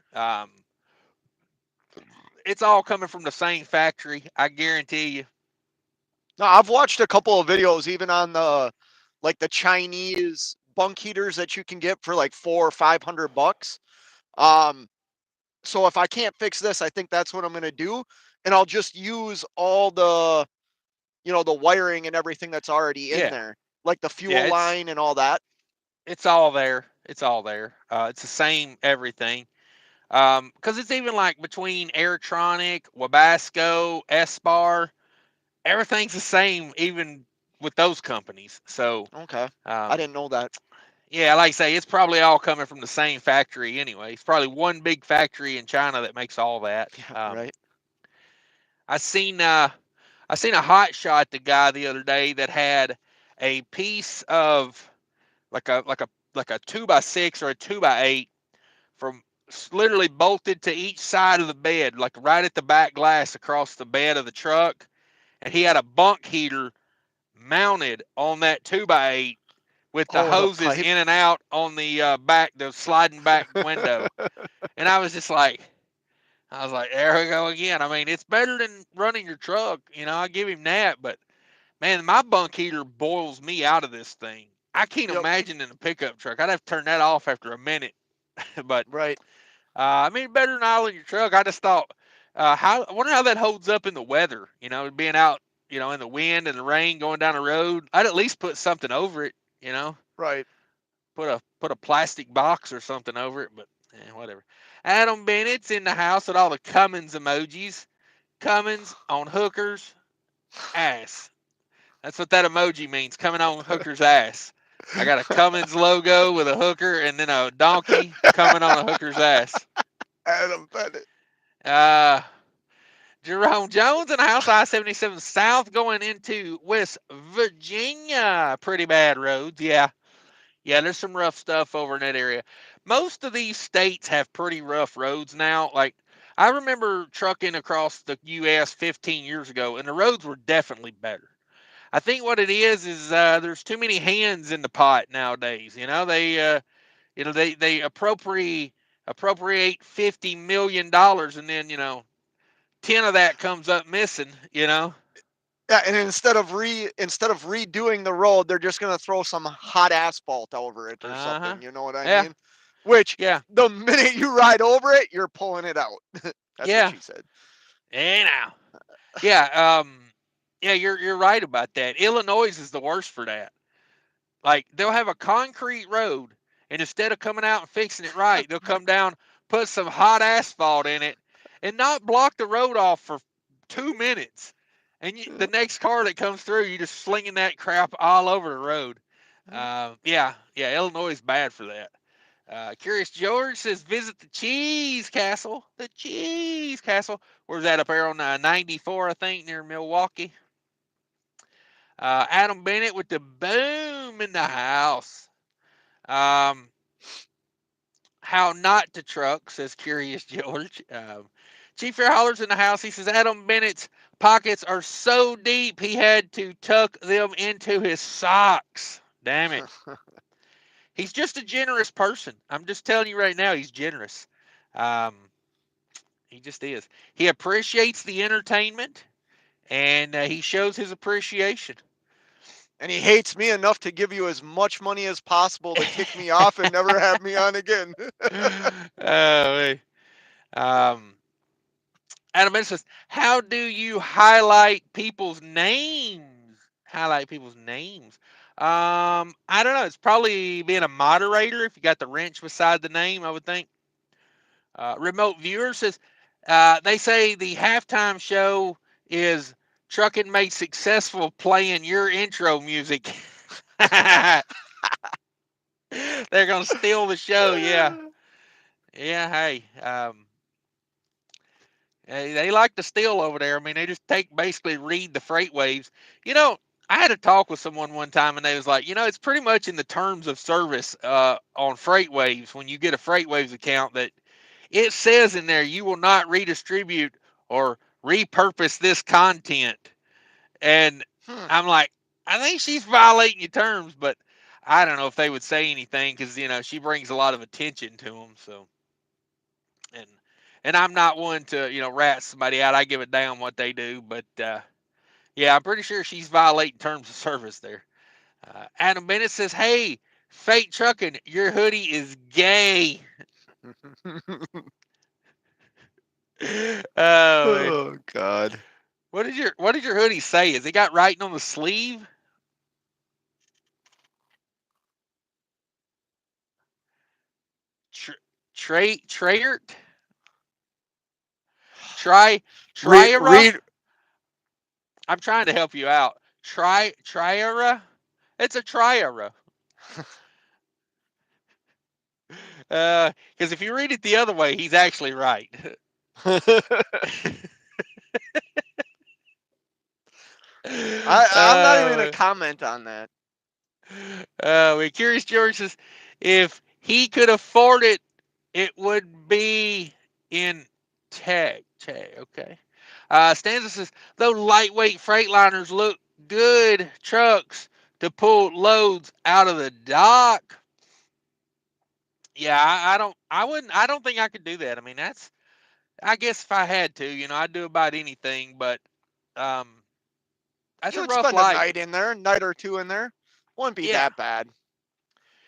It's all coming from the same factory, I guarantee you. No, I've watched a couple of videos, even on the like the Chinese bunk heaters that you can get for like 400 or 500 bucks. Um, so if I can't fix this, I think that's what I'm gonna do, and I'll just use all the the wiring and everything that's already in Yeah, there, like the yeah, fuel line and all that. it's all there. It's all there. It's the same everything. Because it's even like between Airtronic, Wabasco, S-Bar, everything's the same, even with those companies. So, Okay, I um, didn't know that. yeah, like I say, it's probably all coming from the same factory anyway. It's probably one big factory in China that makes all that. Yeah, right. I seen uh, I seen a Hotshot the guy the other day that had a piece of like a 2x6 or a 2x8 from literally bolted to each side of the bed, like right at the back glass across the bed of the truck. And he had a bunk heater mounted on that 2x8 with the Oh, the hoses pipe. in and out on the back, the sliding back window. And I was like, there we go again. I mean, it's better than running your truck. I give him that. But man, my bunk heater boils me out of this thing. I can't Yep, imagine in a pickup truck. I'd have to turn that off after a minute. But right. I mean, better than oil in your truck. I just thought, I wonder how that holds up in the weather. Being out, in the wind and the rain going down the road. I'd at least put something over it. You know, Right. put a plastic box or something over it. But whatever. Adam Bennett's in the house with all the Cummins emojis. Cummins on hookers ass. That's what that emoji means. Coming on hooker's ass. I got a Cummins logo with a hooker and then a donkey coming on a hooker's ass. Adam Bennett. Uh, Jerome Jones in the house I-77 South going into West Virginia. Pretty bad roads. Yeah. Yeah, there's some rough stuff over in that area. Most of these states have pretty rough roads now. Like, I remember trucking across the U.S. 15 years ago, and the roads were definitely better. I think what it is there's too many hands in the pot nowadays. They appropriate $50 million, and then 10 of that comes up missing. Yeah, and instead of redoing the road, they're just gonna throw some hot asphalt over it or Uh huh. something. You know what I Yeah. mean? Which Yeah. the minute you ride over it, you're pulling it out. That's what Yeah. she said. Hey now. Yeah. Yeah. You're right about that. Illinois is the worst for that. Like they'll have a concrete road, and instead of coming out and fixing it right, they'll come down, put some hot asphalt in it, and not block the road off for 2 minutes. And the next car that comes through, you're just slinging that crap all over the road. Yeah, yeah. Illinois is bad for that. Curious George says visit the Cheese Castle. The Cheese Castle. Where's that, up there on 94, I think, near Milwaukee? Adam Bennett with the boom in the house. Um, how not to truck, says Curious George. Chief Fair Hollers in the house. He says Adam Bennett's pockets are so deep he had to tuck them into his socks. Damn it. He's just a generous person. I'm just telling you right now, he's generous. Um, he just is. He appreciates the entertainment, and he shows his appreciation. And he hates me enough to give you as much money as possible to kick me off and never have me on again. Oh, um, Adam Benson says, how do you highlight people's names? Highlight people's names. I don't know. It's probably being a moderator if you got the wrench beside the name, I would think. Remote viewer says, they say the halftime show is trucking made successful playing your intro music. They're going to steal the show. Yeah. Yeah. Hey, they like to steal over there. I mean, they just basically read the freight waves. You know, I had a talk with someone one time, and they was like, it's pretty much in the terms of service on freight waves when you get a freight waves account that it says in there you will not redistribute or repurpose this content. And Hmm. I'm like, I think she's violating your terms, but I don't know if they would say anything because she brings a lot of attention to them. So and I'm not one to rat somebody out. I give it down what they do, but yeah, I'm pretty sure she's violating terms of service there. Adam Bennett says, "Hey, Fate Trucking, your hoodie is gay." Oh, Oh God. what did your hoodie say? Has it got writing on the sleeve? Tr- Trayert? Try Read Triera? read I'm trying to help you out. Triera? It's a Triera. Because if you read it the other way, he's actually right. I'm not even gonna uh, comment on that. Curious George says, if he could afford it, it would be in tag. Tag, okay. Stanza says, though lightweight Freightliners look good trucks to pull loads out of the dock. Yeah, I don't think I could do that. I mean, I guess if I had to, I'd do about anything, but um, that's You a would rough spend a life. night in there, night or two in there. Wouldn't be Yeah, that bad.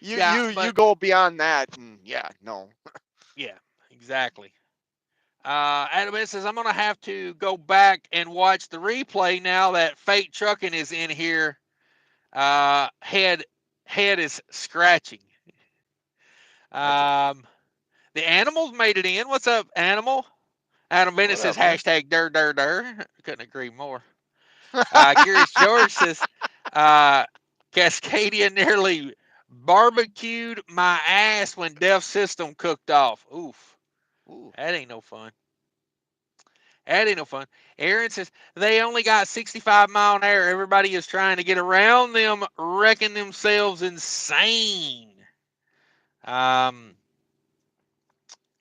You yeah, you but you go beyond that, and yeah, no. yeah, exactly. Adam says, I'm going to have to go back and watch the replay now that Fate Trucking is in here. Head is scratching. That's a Um, the animals made it in. What's up, animal? Adam Bennett what says, up, man? hashtag der der der. Couldn't agree more. Curious George says, uh, Cascadia nearly barbecued my ass when Def System cooked off. Oof. Ooh. That ain't no fun. That ain't no fun. Aaron says they only got 65 mile an hour. Everybody is trying to get around them, wrecking themselves insane.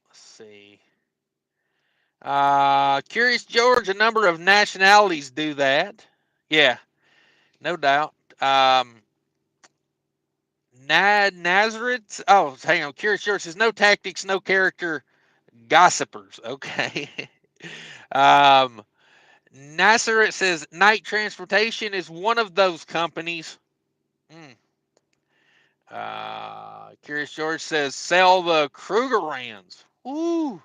Let's see. Curious George, a number of nationalities do that. Yeah. no doubt. Nazareth. Oh, hang on. Curious George says no tactics, no character, gossipers. Okay. um, Nazareth says night transportation is one of those companies. Hmm. Curious George says sell the Krugerrands. Ooh,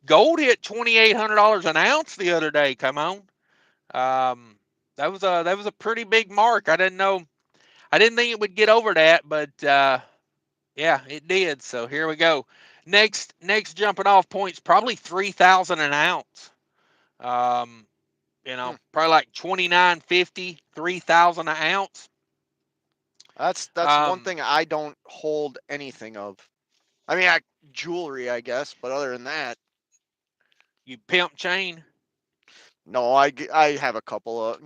gold hit $2,800 an ounce the other day. Come on, that was a pretty big mark. I didn't know. I didn't think it would get over that, but yeah, it did. So here we go. Next jumping off points probably 3,000 an ounce. Um, Hmm. probably like 29.50, 3,000 an ounce. That's one Um, thing I don't hold anything of. I mean, jewelry, I guess, but other than that, you pimp chain. no. I have a couple of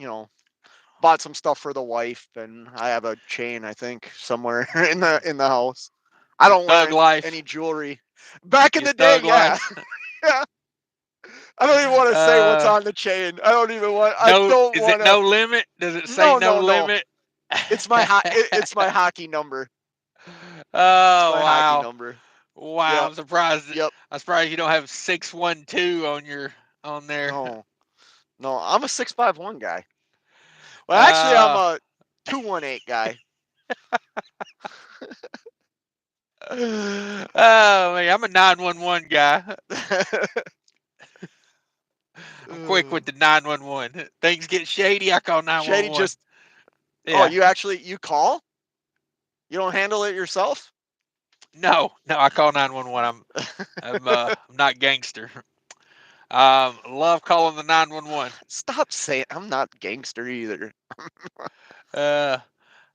bought some stuff for the wife, and I have a chain I think somewhere in the house. I Your don't wear thug life. any jewelry. Back in Your the day, thug yeah. life. Yeah. I don't even want to say what's uh, on the chain. I don't even want. I no, don't is it want to. no limit? Does it say No, no no, no. limit? It's my hockey number. It's Oh my hockey wow, number. wow! Yep. I'm surprised. Yep. I'm surprised you don't have 612 on your on there. No. No. I'm a 651 guy. Well, actually, I'm Uh, a 218 guy. oh man, I'm a 911 guy. I'm quick with the 911. Things get shady, I call Shady 911. just. Oh, Yeah. you call? You don't handle it yourself? No, no, I call 911. I'm not gangster. Love calling the 911. Stop saying I'm not gangster either. Uh,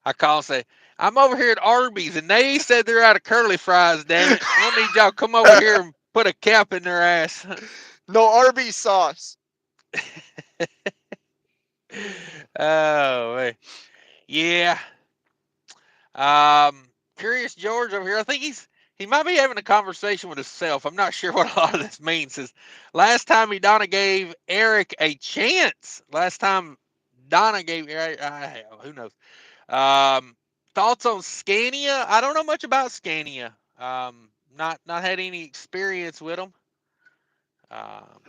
I call and say, I'm over here at Arby's and they said they're out of curly fries, damn it. I'm gonna need y'all to come over here and put a cap in their ass. No Arby's sauce. Oh, man. Yeah. Curious George over here. I think he might be having a conversation with himself. I'm not sure what a lot of this means. Says last time Donna gave Eric a chance. Last time Donna gave Eric, who knows? Thoughts on Scania? I don't know much about Scania. Not had any experience with them. Um,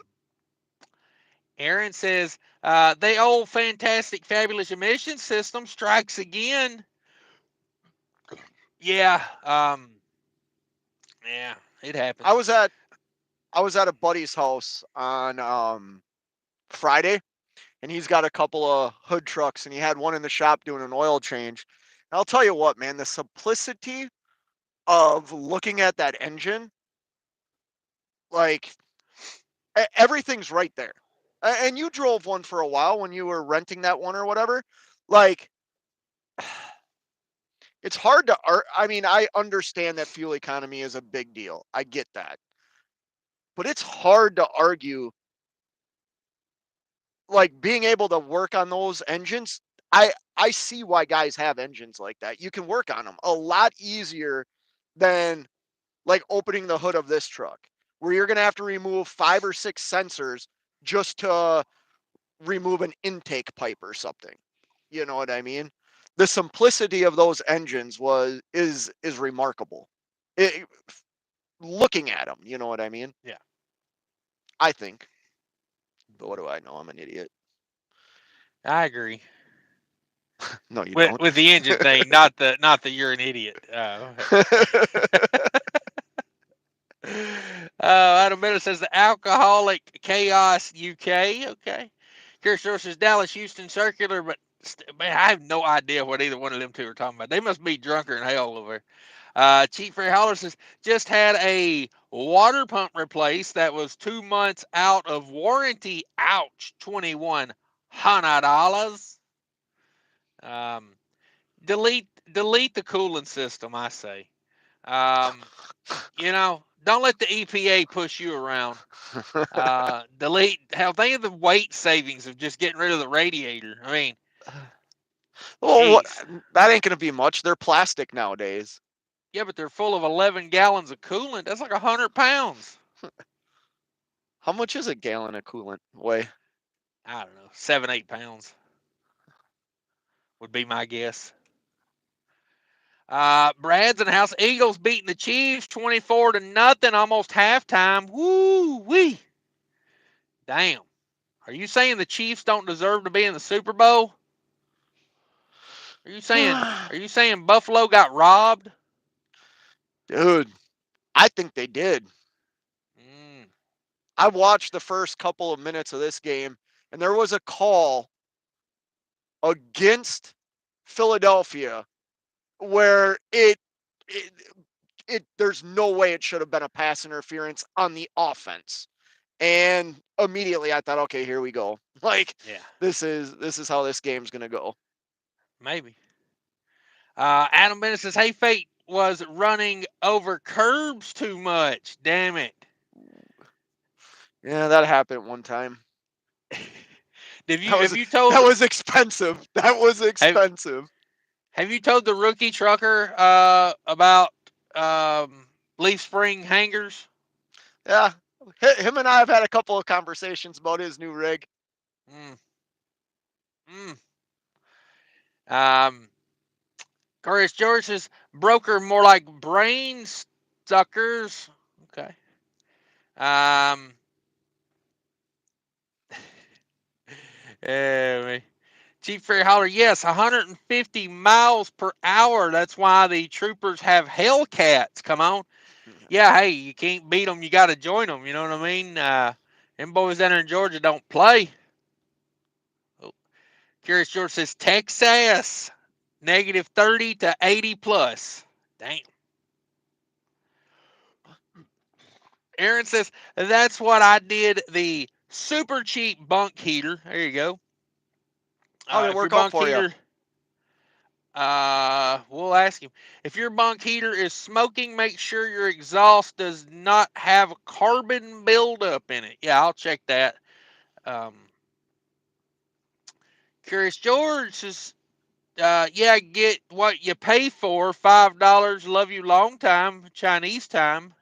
Aaron says the old fantastic fabulous emission system strikes again. Yeah. Yeah, it I happens. was at I was at a buddy's house on Friday, and he's got a couple of hood trucks, and he had one in the shop doing an oil change. And I'll tell you what, man, the simplicity of looking at that engine, like everything's right there. And you drove one for a while when you were renting that one or whatever. Like it's hard to I mean, I understand that fuel economy is a big deal. I get that. But it's hard to argue like being able to work on those engines. I see why guys have engines like that. You can work on them a lot easier than like opening the hood of this truck, where you're going to have to remove 5 or 6 sensors just to remove an intake pipe or something. You know what I mean? The simplicity of those engines is remarkable. It, looking at them, you know what I mean? Yeah. I think. But what do I know? I'm an idiot. I agree No, you with don't. with the engine thing. Not that you're an idiot. Adam Miller says the alcoholic chaos UK. Okay. Curious George says Dallas Houston circular, but man, I have no idea what either one of them two are talking about. They must be drunker than hell over there. Chief Ray Holler says just had a water pump replaced that was 2 months out of warranty. Ouch, $2,100. Um, delete the cooling system. I say. Um, don't let the EPA push you around. Delete. Hell, think of the weight savings of just getting rid of the radiator. I mean, Well, what? jeez. That ain't gonna be much. They're plastic nowadays. Yeah, but they're full of 11 gallons of coolant. That's like 100 pounds. How much is a gallon of coolant weigh? I don't know, 7, 8 pounds. would be my guess. Brad's in the house. Eagles beating the Chiefs 24-0, almost halftime. Woo wee. Damn. Are you saying the Chiefs don't deserve to be in the Super Bowl? Are you saying Buffalo got robbed? Dude, I think they did. Mm. I watched the first couple of minutes of this game, and there was a call against Philadelphia where it, there's no way it should have been a pass interference on the offense. And immediately I thought, okay, here we go. Like Yeah, this is how this game's gonna go. maybe. Adam Bennett says, "Hey, Fate was running over curbs too much. Damn it." Yeah, that happened one time. Have That you was have you told that was expensive. That was have, expensive. have you told the rookie trucker about leaf spring hangers? Yeah. Him and I have had a couple of conversations about his new rig. Mm, mm. Um, Chris George says, "Broker more like brain suckers." Okay. Um, anyway. Chief Ferry Holler, yes, 150 miles per hour. That's why the troopers have Hellcats. Come on. Yeah, hey, you can't beat them. You got to join them. You know what I mean? Them boys down there in Georgia don't play. Oh, Curious George says, Texas, negative 30 to 80 plus. Damn. Aaron says, that's what I did the super cheap bunk heater. There you go. How did it If your work out bunk for you? heater we'll ask him. If your bunk heater is smoking, make sure your exhaust does not have carbon buildup in it. Yeah, I'll check that. Um, Curious George says, yeah, get what you pay for. $5. Love you long time. Chinese time.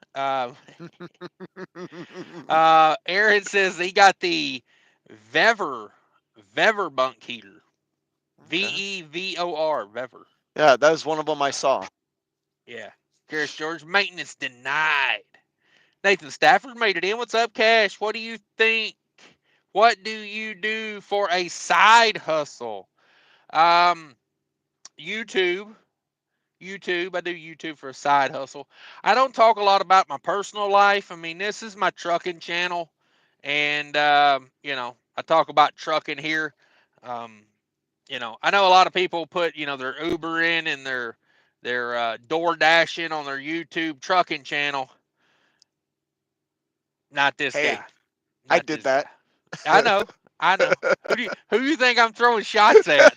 Aaron says he got the Vever Vever bunk heater. Okay. Vevor Vever. Yeah, that was one of them I Uh, saw. yeah. Curious George, maintenance denied. Nathan Stafford made it in. What's up, Cash? What do you think? What do you do for a side hustle? Um, YouTube. YouTube. I do YouTube for a side hustle. I don't talk a lot about my personal life. I mean, this is my trucking channel, and I talk about trucking here. Um, I know a lot of people put their Uber in and their DoorDash in on their YouTube trucking channel. Not this Hey, guy. I Not did this guy. that. I know. I know. Who do you think I'm throwing shots at?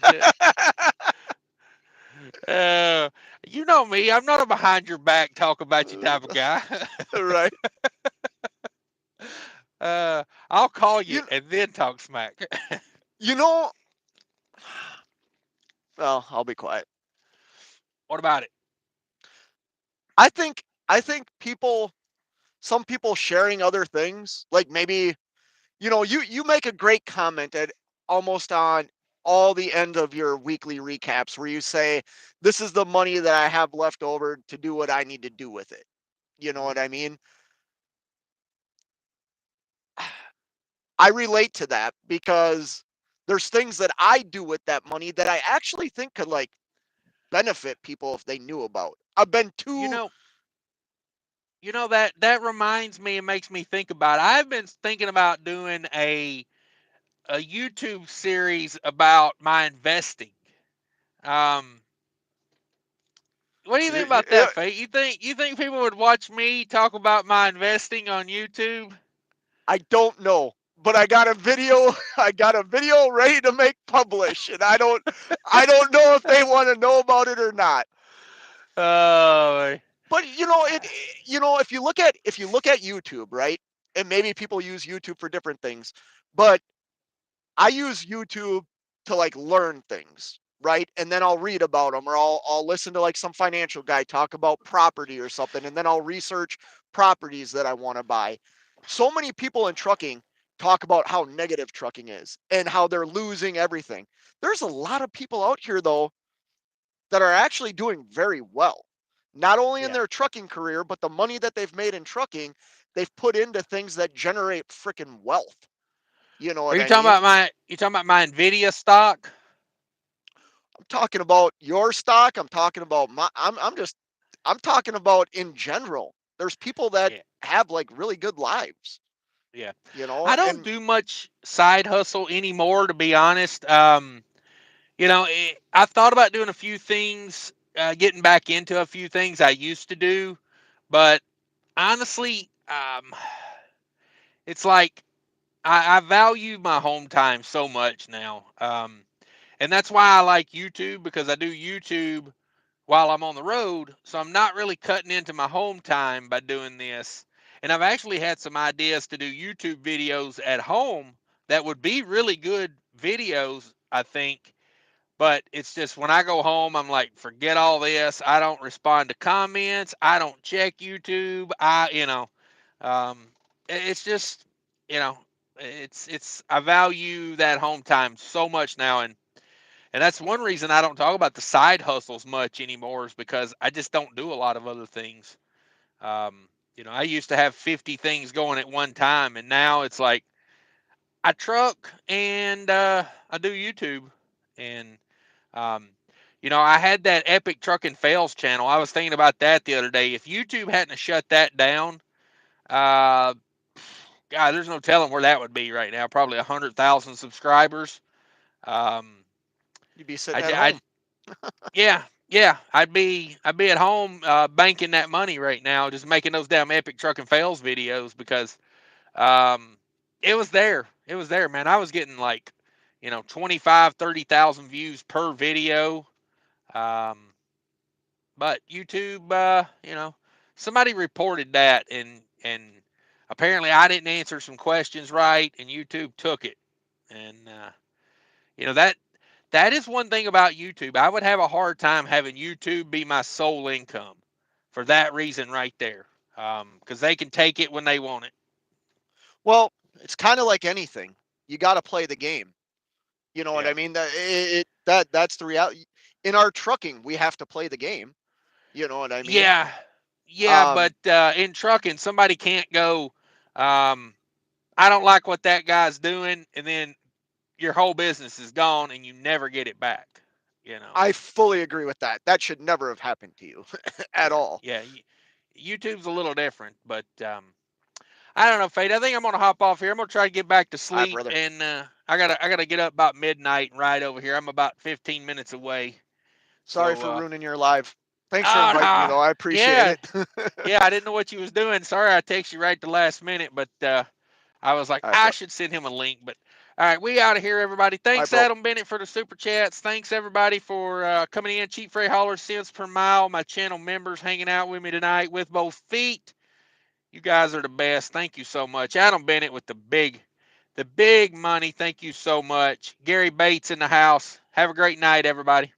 Uh, you know me. I'm not a behind your back talk about you type of guy. Right. I'll call you You and then talk smack. you know, well, I'll be quiet. What about it? I think some people sharing other things, like maybe, you make a great comment at almost on all the end of your weekly recaps where you say, this is the money that I have left over to do what I need to do with it. You know what I mean? I relate to that because there's things that I do with that money that I actually think could like benefit people if they knew about. I've been You too. know, that reminds me and makes me think about it. I've been thinking about doing a YouTube series about my investing. Um, what do you think about that, Fate? You think people would watch me talk about my investing on YouTube? I don't know, but I got a video. I got a video ready to make publish, and I don't know if they want to know about it or not. Oh, But if you look at YouTube, right, and maybe people use YouTube for different things, but I use YouTube to like learn things, right? And then I'll read about them, or I'll listen to like some financial guy talk about property or something, and then I'll research properties that I want to buy. So many people in trucking talk about how negative trucking is and how they're losing everything. There's a lot of people out here, though, that are actually doing very well, not only in Yeah. their trucking career, but the money that they've made in trucking, they've put into things that generate freaking wealth. You know Are what you I talking mean? about my Nvidia stock? I'm talking about your stock. I'm talking about I'm talking about in general. There's people that Yeah. have like really good lives, Yeah. you know, I don't and do much side hustle anymore, to be honest. I thought about doing a few things, getting back into a few things I used to do, but honestly, it's like I value my home time so much now. And that's why I like YouTube, because I do YouTube while I'm on the road. So I'm not really cutting into my home time by doing this. And I've actually had some ideas to do YouTube videos at home that would be really good videos, I think. But it's just when I go home, I'm like, forget all this. I don't respond to comments. I don't check YouTube. Um, it's just, you know, I value that home time so much now. And that's one reason I don't talk about the side hustles much anymore, is because I just don't do a lot of other things. I used to have 50 things going at one time, and now it's like I truck and I do YouTube. And, um, I had that Epic Trucking Fails channel. I was thinking about that the other day. If YouTube hadn't have shut that down, uh, God, there's no telling where that would be right now. Probably 100,000 subscribers. Um, you'd be sitting at I, home. Yeah, yeah. I'd be at home banking that money right now, just making those damn epic truck and fails videos, because um, it was there. It was there, man. I was getting like, 25, 30,000 views per video. Um, but YouTube, somebody reported that, and apparently I didn't answer some questions right, and YouTube took it. And that is one thing about YouTube. I would have a hard time having YouTube be my sole income for that reason right there, because they can take it when they want it. Well, it's kind of like anything. You got to play the game. You know what Yeah, I mean? That's the reality. In our trucking, we have to play the game. You know what I mean? yeah, yeah. Um, But in trucking, somebody can't go. Um, I don't like what that guy's doing, and then your whole business is gone, and you never get it back. You know. I fully agree with that. That should never have happened to you at Yeah, all. yeah. YouTube's a little different, but I don't know, Fade. I think I'm gonna hop off here. I'm gonna try to get back to All right, sleep, brother. and I gotta get up about midnight and ride over here. I'm about 15 minutes away. Sorry So for ruining your live. Thanks for oh inviting me, no, though. I appreciate yeah, it. yeah. I didn't know what you was doing. Sorry, I texted you right at the last minute, but I was like, All right, I bro. should send him a link. But all right, we out of here, everybody. All right, Thanks, bro. Adam Bennett, for the super chats. Thanks everybody for coming in. Cheap freight hauler cents per mile. My channel members hanging out with me tonight with both feet. You guys are the best. Thank you so much. Adam Bennett with the big money. Thank you so much. Gary Bates in the house. Have a great night, everybody.